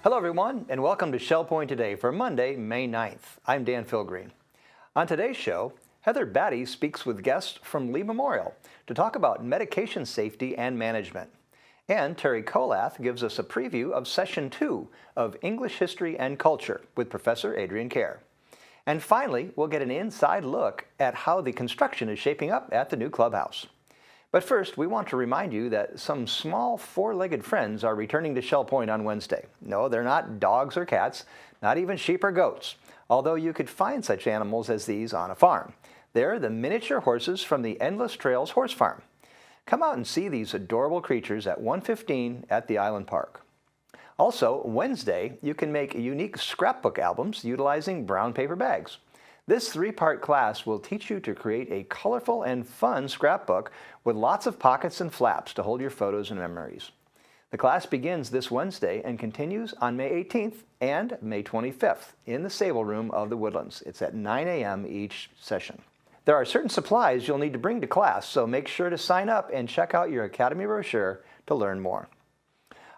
Hello everyone, and welcome to Shell Point Today for Monday, May 9th. I'm Dan Philgreen. On today's show, Heather Batty speaks with guests from Lee Memorial to talk about medication safety and management. And Terry Kolath gives us a preview of Session 2 of English History and Culture with Professor Adrian Kerr. And finally, we'll get an inside look at how the construction is shaping up at the new Clubhouse. But first, we want to remind you that some small four-legged friends are returning to Shell Point on Wednesday. No, they're not dogs or cats, not even sheep or goats, although you could find such animals as these on a farm. They're the miniature horses from the Endless Trails Horse Farm. Come out and see these adorable creatures at 1:15 at the Island Park. Also, Wednesday, you can make unique scrapbook albums utilizing brown paper bags. This three-part class will teach you to create a colorful and fun scrapbook with lots of pockets and flaps to hold your photos and memories. The class begins this Wednesday and continues on May 18th and May 25th in the Sable Room of the Woodlands. It's at 9 a.m. each session. There are certain supplies you'll need to bring to class, so make sure to sign up and check out your Academy brochure to learn more.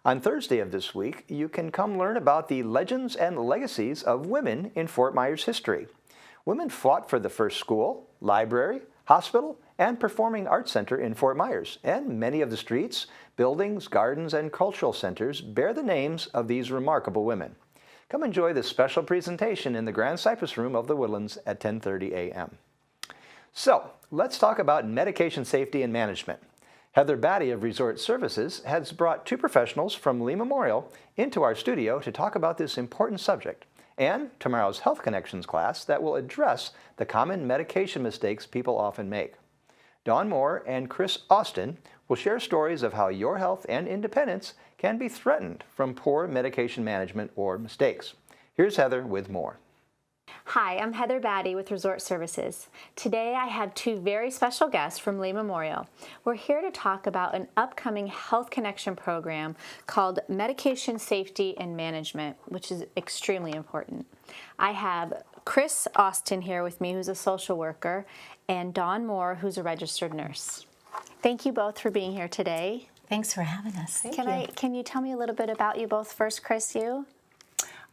On Thursday of this week, you can come learn about the legends and legacies of women in Fort Myers history. Women fought for the first school, library, hospital, and performing arts center in Fort Myers, and many of the streets, buildings, gardens, and cultural centers bear the names of these remarkable women. Come enjoy this special presentation in the Grand Cypress Room of the Woodlands at 10:30 a.m. So, let's talk about medication safety and management. Heather Batty of Resort Services has brought two professionals from Lee Memorial into our studio to talk about this important subject, and tomorrow's Health Connections class that will address the common medication mistakes people often make. Dawn Moore and Chris Austin will share stories of how your health and independence can be threatened from poor medication management or mistakes. Here's Heather with more. Hi, I'm Heather Batty with Resort Services. Today I have two very special guests from Lee Memorial. We're here to talk about an upcoming Health Connection program called Medication Safety and Management, which is extremely important. I have Chris Austin here with me, who's a social worker, and Dawn Moore, who's a registered nurse. Thank you both for being here today. Thanks for having us. Can you tell me a little bit about you both first, Chris, you?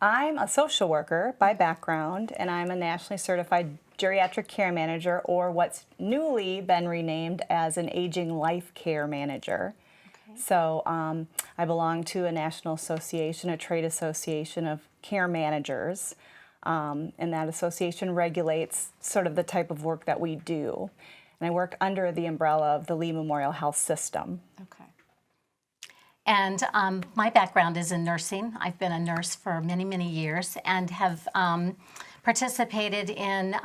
I'm a social worker by background, and I'm a nationally certified geriatric care manager, or what's newly been renamed as an aging life care manager. Okay. So I belong to a national association, a trade association of care managers, and that association regulates sort of the type of work that we do. And I work under the umbrella of the Lee Memorial Health System. Okay. And my background is in nursing. I've been a nurse for many, many years and have participated in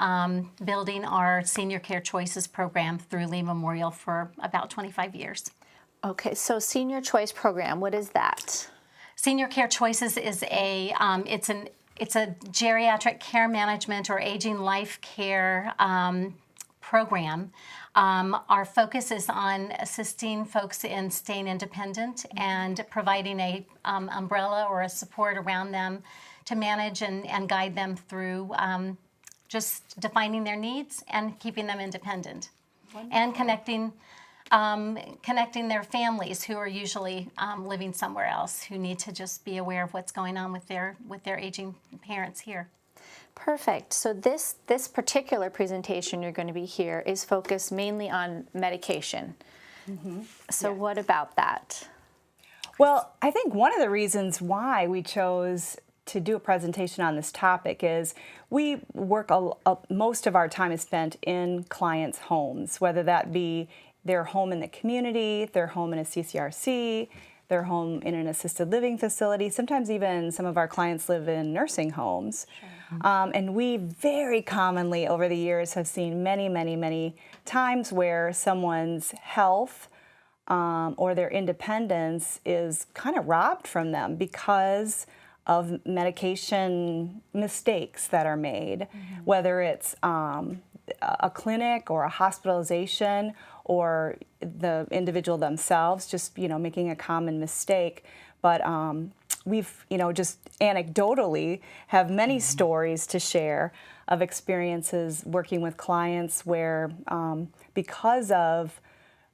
building our Senior Care Choices program through Lee Memorial for about 25 years. Okay, so Senior Choice Program, what is that? Senior Care Choices is it's a geriatric care management or aging life care program. Our focus is on assisting folks in staying independent and providing a umbrella or a support around them to manage and guide them through just defining their needs and keeping them independent. Wonderful. And connecting their families who are usually living somewhere else, who need to just be aware of what's going on with their aging parents here. Perfect. So this particular presentation you're going to be here is focused mainly on medication. Mm-hmm. So yes. What about that? Well, I think one of the reasons why we chose to do a presentation on this topic is we work, most of our time is spent in clients' homes, whether that be their home in the community, their home in a CCRC, their home in an assisted living facility. Sometimes even some of our clients live in nursing homes. Sure. And we very commonly over the years have seen many times where someone's health or their independence is kind of robbed from them because of medication mistakes that are made, mm-hmm. whether it's a clinic or a hospitalization or the individual themselves just, making a common mistake. But we've, just anecdotally have many mm-hmm. stories to share of experiences working with clients where because of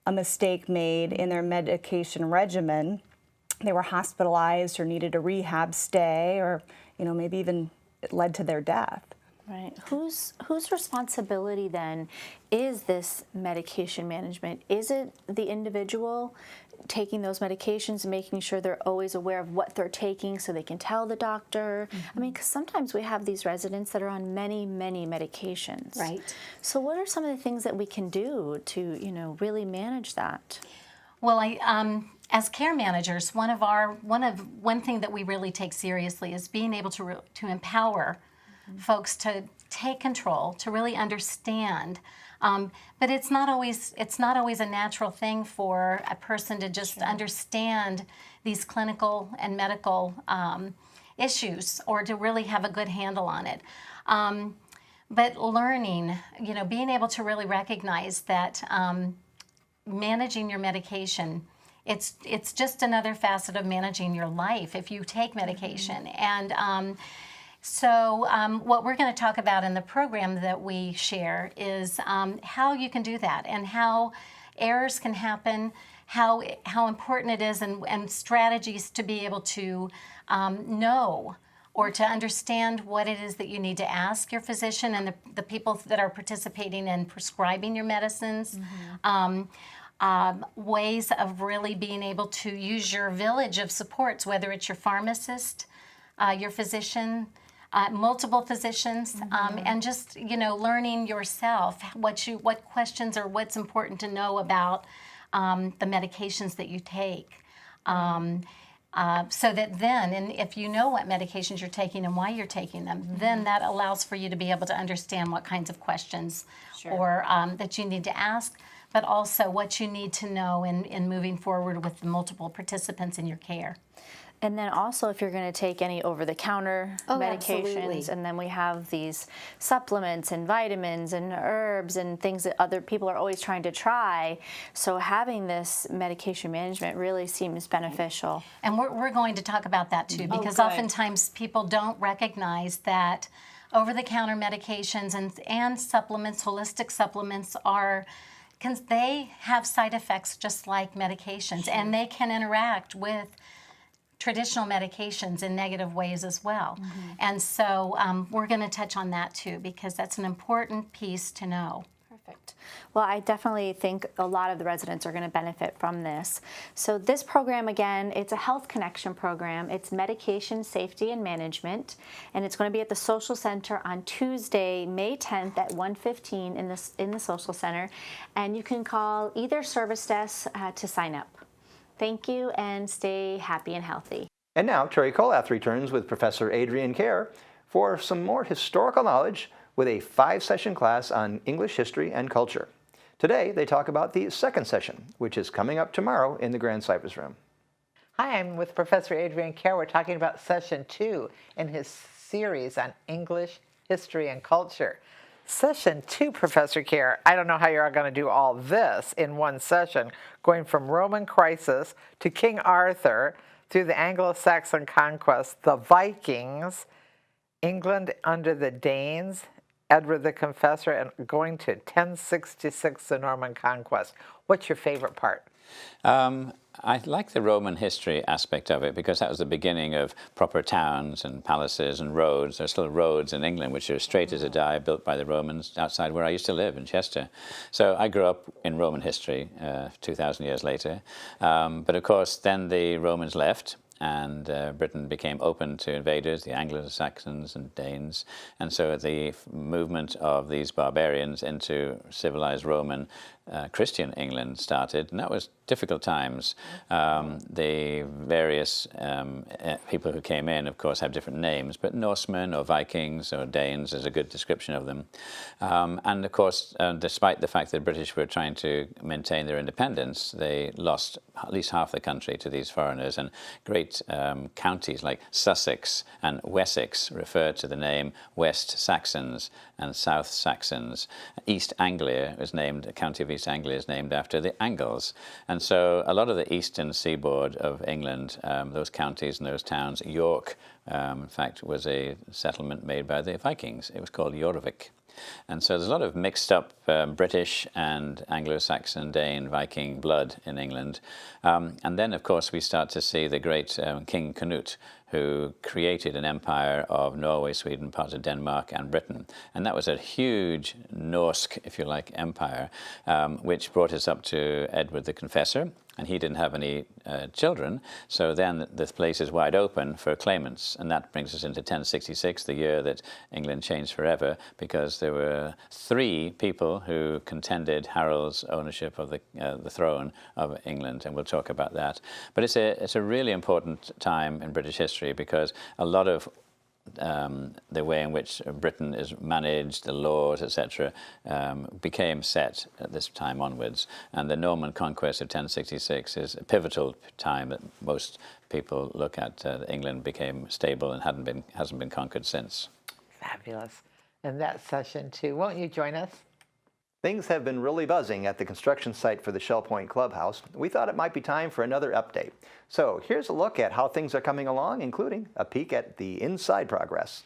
a mistake made in their medication regimen, they were hospitalized or needed a rehab stay, or maybe even it led to their death. Right. Whose responsibility then is this medication management? Is it the individual taking those medications and making sure they're always aware of what they're taking so they can tell the doctor? I mean, because sometimes we have these residents that are on many, many medications. Right. So what are some of the things that we can do to, really manage that? Well, as care managers, one thing that we really take seriously is being able to empower folks to take control, to really understand. But it's not always a natural thing for a person to just understand these clinical and medical issues, or to really have a good handle on it. But learning, being able to really recognize that managing your medication, it's just another facet of managing your life if you take medication. And so what we're going to talk about in the program that we share is how you can do that, and how errors can happen, how important it is, and strategies to be able to know or to understand what it is that you need to ask your physician and the people that are participating in prescribing your medicines. Ways of really being able to use your village of supports, whether it's your pharmacist, your physician, multiple physicians, and just learning yourself what questions or what's important to know about the medications that you take, so that then, and if you know what medications you're taking and why you're taking them, then that allows for you to be able to understand what kinds of questions or that you need to ask, but also what you need to know in moving forward with the multiple participants in your care. And then also, if you're going to take any over-the-counter medications, absolutely. and then we have these supplements and vitamins and herbs and things that other people are always trying to try. So having this medication management really seems beneficial. And we're going to talk about that too, because good. oftentimes people don't recognize that over-the-counter medications and supplements, holistic supplements, they have side effects just like medications, and they can interact with traditional medications in negative ways as well. And so we're going to touch on that too, because that's an important piece to know. Perfect. Well, I definitely think a lot of the residents are going to benefit from this. So this program, again, it's a Health Connection program. It's medication safety and management, and it's going to be at the Social Center on Tuesday, May 10th at 1:15 in the Social Center, and you can call either service desk to sign up. Thank you, and stay happy and healthy. And now Terry Colath returns with Professor Adrian Kerr for some more historical knowledge with a 5-session class on English history and culture. Today they talk about the second session, which is coming up tomorrow in the Grand Cypress Room. Hi, I'm with Professor Adrian Kerr. We're talking about Session 2 in his series on English history and culture. Session 2, Professor Kerr, I don't know how you're going to do all this in one session, going from Roman crisis to King Arthur, through the Anglo-Saxon conquest, the Vikings, England under the Danes, Edward the Confessor, and going to 1066, the Norman conquest. What's your favorite part? I like the Roman history aspect of it, because that was the beginning of proper towns and palaces and roads. There's still roads in England which are straight as a die, built by the Romans outside where I used to live in Chester. So I grew up in Roman history 2,000 years later. But of course then the Romans left, and Britain became open to invaders, the Anglo-Saxons and Danes. And so the movement of these barbarians into civilized Roman Christian England started, and that was difficult times. The various people who came in, of course, have different names, but Norsemen or Vikings or Danes is a good description of them. And of course, despite the fact that the British were trying to maintain their independence, they lost at least half the country to these foreigners, and great counties like Sussex and Wessex refer to the name West Saxons and South Saxons. East Anglia is named, the county of East Anglia is named after the Angles. And so a lot of the eastern seaboard of England, those counties and those towns, York, in fact, was a settlement made by the Vikings. It was called Jorvik. And so there's a lot of mixed up British and Anglo-Saxon, Dane, Viking blood in England. And then, of course, we start to see the great King Canute, who created an empire of Norway, Sweden, parts of Denmark, and Britain. And that was a huge Norse, if you like, empire, which brought us up to Edward the Confessor. And he didn't have any children, so then the place is wide open for claimants. And that brings us into 1066, the year that England changed forever, because there were 3 people who contended Harold's ownership of the throne of England, and we'll talk about that. But it's a really important time in British history, because a lot of the way in which Britain is managed, the laws, etc., became set at this time onwards. And the Norman conquest of 1066 is a pivotal time that most people look at. England became stable and hasn't been conquered since. Fabulous. And that's session 2. Won't you join us? Things have been really buzzing at the construction site for the Shell Point Clubhouse. We thought it might be time for another update. So here's a look at how things are coming along, including a peek at the inside progress.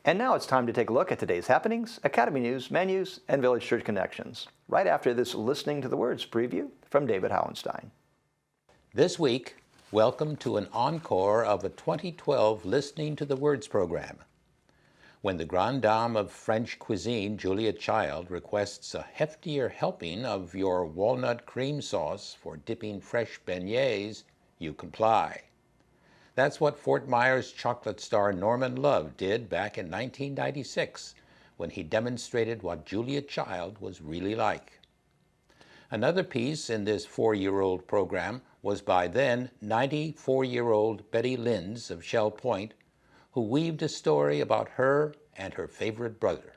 And now it's time to take a look at today's happenings, Academy News, menus, and Village Church connections, right after this Listening to the Words preview from David Howenstein. This week, welcome to an encore of a 2012 Listening to the Words program. When the grande dame of French cuisine, Julia Child, requests a heftier helping of your walnut cream sauce for dipping fresh beignets, you comply. That's what Fort Myers chocolate star Norman Love did back in 1996 when he demonstrated what Julia Child was really like. Another piece in this 4-year-old program was by then 94-year-old Betty Linds of Shell Point, who weaved a story about her and her favorite brother.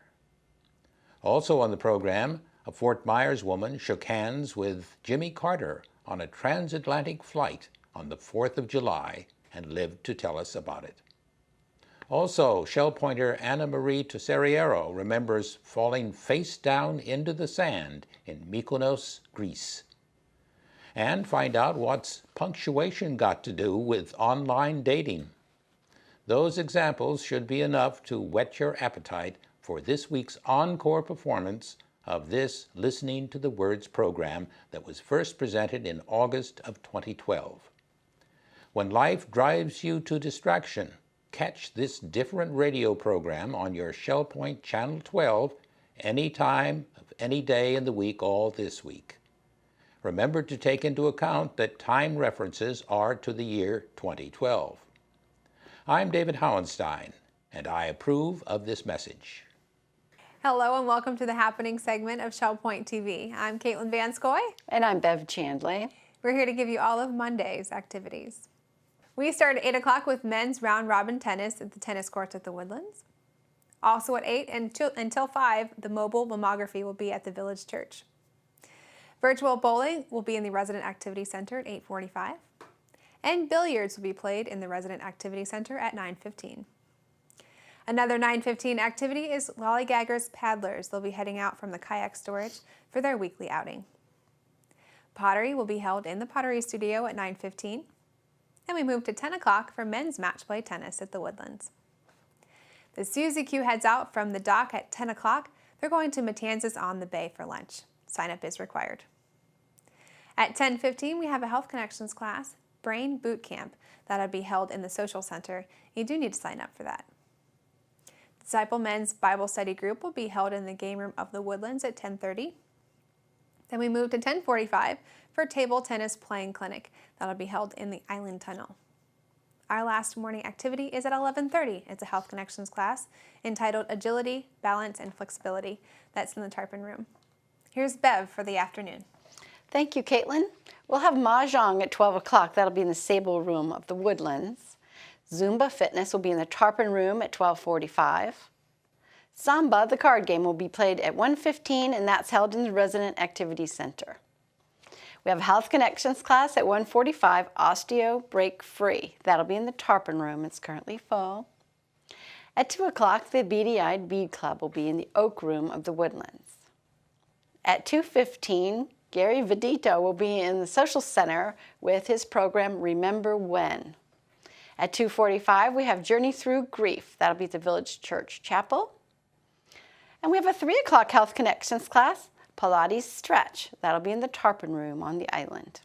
Also on the program, a Fort Myers woman shook hands with Jimmy Carter on a transatlantic flight on the 4th of July and lived to tell us about it. Also, Shell Pointer Anna Marie Tesseriero remembers falling face down into the sand in Mykonos, Greece. And find out what's punctuation got to do with online dating. Those examples should be enough to whet your appetite for this week's encore performance of this Listening to the Words program that was first presented in August of 2012. When life drives you to distraction, catch this different radio program on your Shell Point Channel 12 any time of any day in the week all this week. Remember to take into account that time references are to the year 2012. I'm David Howenstein, and I approve of this message. Hello and welcome to the Happening segment of Shell Point TV. I'm Caitlin Vanscoy. And I'm Bev Chandley. We're here to give you all of Monday's activities. We start at 8 o'clock with men's round-robin tennis at the tennis courts at the Woodlands. Also at 8 until 5, the mobile mammography will be at the Village Church. Virtual bowling will be in the Resident Activity Center at 8:45. And billiards will be played in the Resident Activity Center at 9:15. Another 9:15 activity is Lollygaggers Paddlers. They'll be heading out from the kayak storage for their weekly outing. Pottery will be held in the Pottery Studio at 9:15. And we move to 10 o'clock for men's match play tennis at the Woodlands. The Suzy Q heads out from the dock at 10 o'clock. They're going to Matanzas on the Bay for lunch. Sign up is required. At 10:15, we have a Health Connections class, Brain Boot Camp, that'll be held in the Social Center. You do need to sign up for that. Disciple Men's Bible Study Group will be held in the game room of the Woodlands at 10:30. Then we move to 10:45 for Table Tennis Playing Clinic. That'll be held in the Island Tunnel. Our last morning activity is at 11:30. It's a Health Connections class entitled Agility, Balance, and Flexibility. That's in the Tarpon Room. Here's Bev for the afternoon. Thank you, Caitlin. We'll have Mahjong at 12 o'clock. That'll be in the Sable Room of the Woodlands. Zumba Fitness will be in the Tarpon Room at 12:45. Samba, the card game, will be played at 1:15, and that's held in the Resident Activity Center. We have a Health Connections class at 1:45, Osteo Break Free. That'll be in the Tarpon Room. It's currently full. At 2 o'clock, the Beady-Eyed Bead Club will be in the Oak Room of the Woodlands. At 2:15, Gary Vidito will be in the Social Center with his program Remember When. At 2:45, we have Journey Through Grief. That'll be at the Village Church Chapel. And we have a 3 o'clock Health Connections class, Pilates Stretch. That'll be in the Tarpon Room on the island.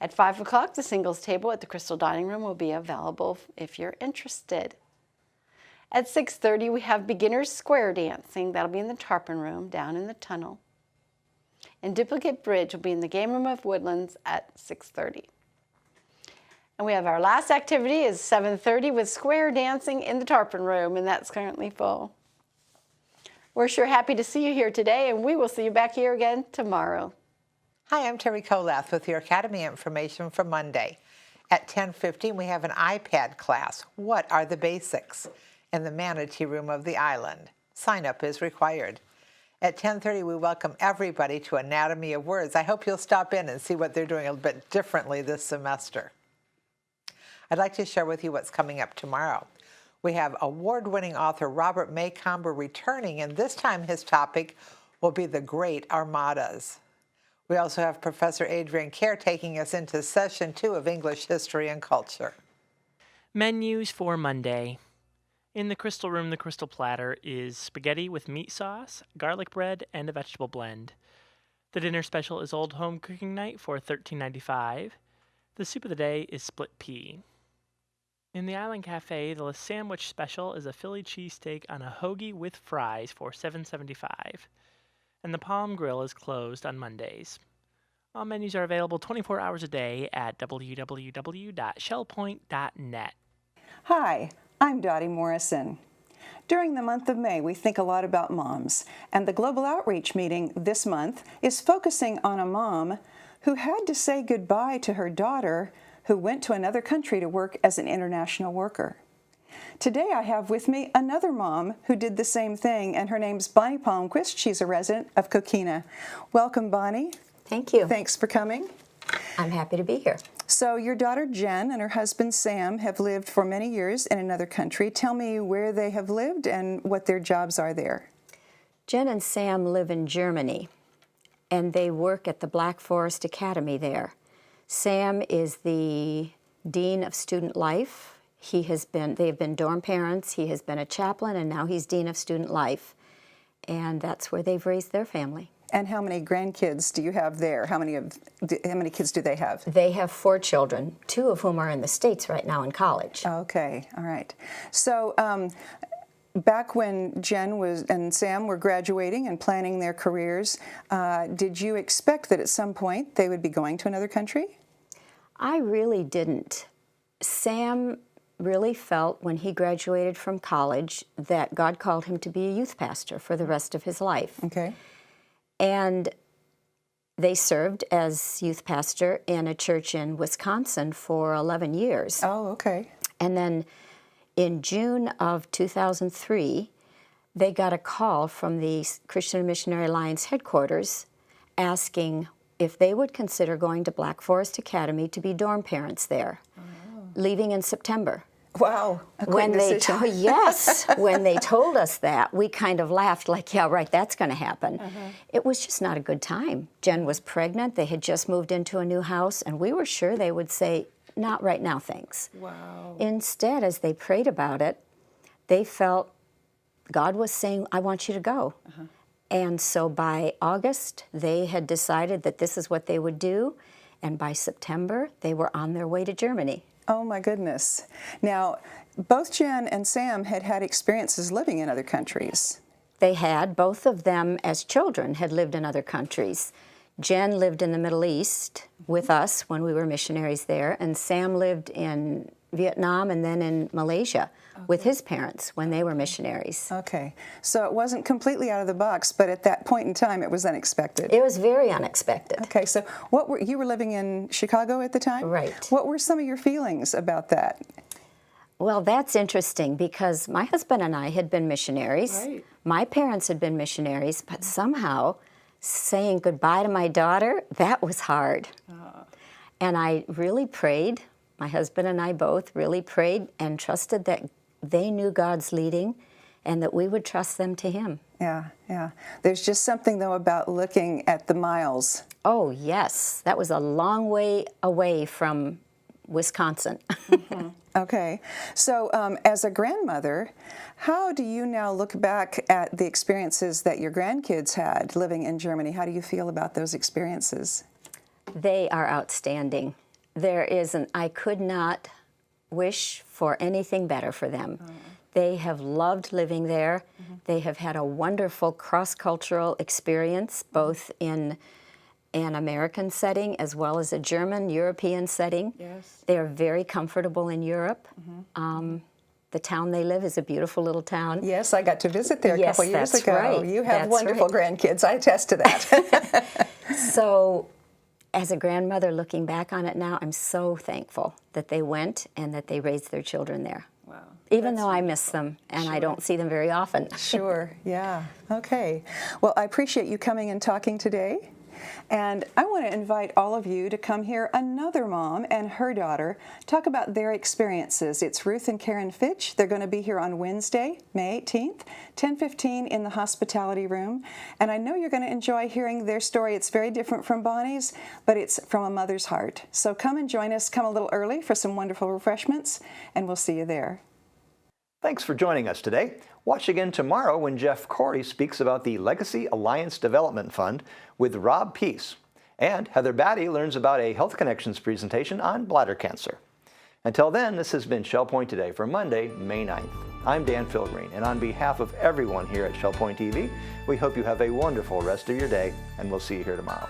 At 5 o'clock, the singles table at the Crystal Dining Room will be available if you're interested. At 6:30, we have Beginners Square Dancing. That'll be in the Tarpon Room down in the tunnel. And Duplicate Bridge will be in the Game Room of Woodlands at 6:30. And we have our last activity is 7:30 with Square Dancing in the Tarpon Room, and that's currently full. We're sure happy to see you here today, and we will see you back here again tomorrow. Hi, I'm Terry Kolath with your Academy information for Monday. At 10:15, we have an iPad class, What Are the Basics? In the Manatee Room of the Island. Sign up is required. At 10:30, we welcome everybody to Anatomy of Words. I hope you'll stop in and see what they're doing a little bit differently this semester. I'd like to share with you what's coming up tomorrow. We have award-winning author Robert Maycomber returning, and this time his topic will be the Great Armadas. We also have Professor Adrian Kerr taking us into Session 2 of English History and Culture. Menus for Monday. In the Crystal Room, the Crystal Platter is spaghetti with meat sauce, garlic bread, and a vegetable blend. The dinner special is Old Home Cooking Night for $13.95. The soup of the day is split pea. In the Island Cafe, the sandwich special is a Philly cheesesteak on a hoagie with fries for $7.75. And the Palm Grill is closed on Mondays. All menus are available 24 hours a day at www.shellpoint.net. Hi, I'm Dotty Morrison. During the month of May, we think a lot about moms, and the Global Outreach meeting this month is focusing on a mom who had to say goodbye to her daughter who went to another country to work as an international worker. Today I have with me another mom who did the same thing, and her name's Bonnie Palmquist. She's a resident of Coquina. Welcome, Bonnie. Thank you. Thanks for coming. I'm happy to be here. So your daughter Jen and her husband Sam have lived for many years in another country. Tell me where they have lived and what their jobs are there. Jen and Sam live in Germany, and they work at the Black Forest Academy there. Sam is the Dean of Student Life. They have been dorm parents, he has been a chaplain, and now he's Dean of Student Life. And that's where they've raised their family. And how many grandkids do you have there? How many kids do they have? They have 4 children, 2 of whom are in the States right now in college. Okay, all right. So back when Jen and Sam were graduating and planning their careers, did you expect that at some point they would be going to another country? I really didn't. Sam really felt when he graduated from college that God called him to be a youth pastor for the rest of his life. Okay. And they served as youth pastor in a church in Wisconsin for 11 years. Oh, okay. And then in June of 2003, they got a call from the Christian Missionary Alliance headquarters asking if they would consider going to Black Forest Academy to be dorm parents there, leaving in September. Wow, a quick decision. Yes, when they told us that, we kind of laughed like, yeah, right, that's going to happen. It was just not a good time. Jen was pregnant, they had just moved into a new house, and we were sure they would say, not right now, thanks. Wow. Instead, as they prayed about it, they felt God was saying, I want you to go. And so by August, they had decided that this is what they would do, and by September, they were on their way to Germany. Oh my goodness. Now, both Jen and Sam had had experiences living in other countries. They had. Both of them, as children, had lived in other countries. Jen lived in the Middle East with us when we were missionaries there, and Sam lived in Vietnam and then in Malaysia with his parents when they were missionaries. Okay. So it wasn't completely out of the box, but at that point in time it was unexpected. It was very unexpected. Okay, so you were living in Chicago at the time? Right. What were some of your feelings about that? Well, that's interesting because my husband and I had been missionaries. Right. My parents had been missionaries, but somehow saying goodbye to my daughter, that was hard. And I really prayed, my husband and I both really prayed and trusted that they knew God's leading and that we would trust them to Him. Yeah, yeah. There's just something, though, about looking at the miles. Oh, yes. That was a long way away from Wisconsin. Okay. So as a grandmother, how do you now look back at the experiences that your grandkids had living in Germany? How do you feel about those experiences? They are outstanding. I could not wish for anything better for them. They have loved living there. They have had a wonderful cross-cultural experience, both in an American setting as well as a German, European setting. Yes. They are very comfortable in Europe. The town they live is a beautiful little town. Yes, I got to visit there a couple years that's ago. right. You have That's wonderful right. grandkids. I attest to that. So, as a grandmother looking back on it now, I'm so thankful that they went and that they raised their children there. Wow. Even though I miss them and I don't see them very often. Sure, yeah. Okay. Well, I appreciate you coming and talking today. And I want to invite all of you to come hear another mom and her daughter talk about their experiences. It's Ruth and Karen Fitch. They're going to be here on Wednesday, May 18th, 10:15 in the hospitality room. And I know you're going to enjoy hearing their story. It's very different from Bonnie's, but it's from a mother's heart. So come and join us. Come a little early for some wonderful refreshments, and we'll see you there. Thanks for joining us today. Watch again tomorrow when Jeff Corey speaks about the Legacy Alliance Development Fund with Rob Peace. And Heather Batty learns about a Health Connections presentation on bladder cancer. Until then, this has been Shell Point Today for Monday, May 9th. I'm Dan Philgreen, and on behalf of everyone here at Shell Point TV, we hope you have a wonderful rest of your day, and we'll see you here tomorrow.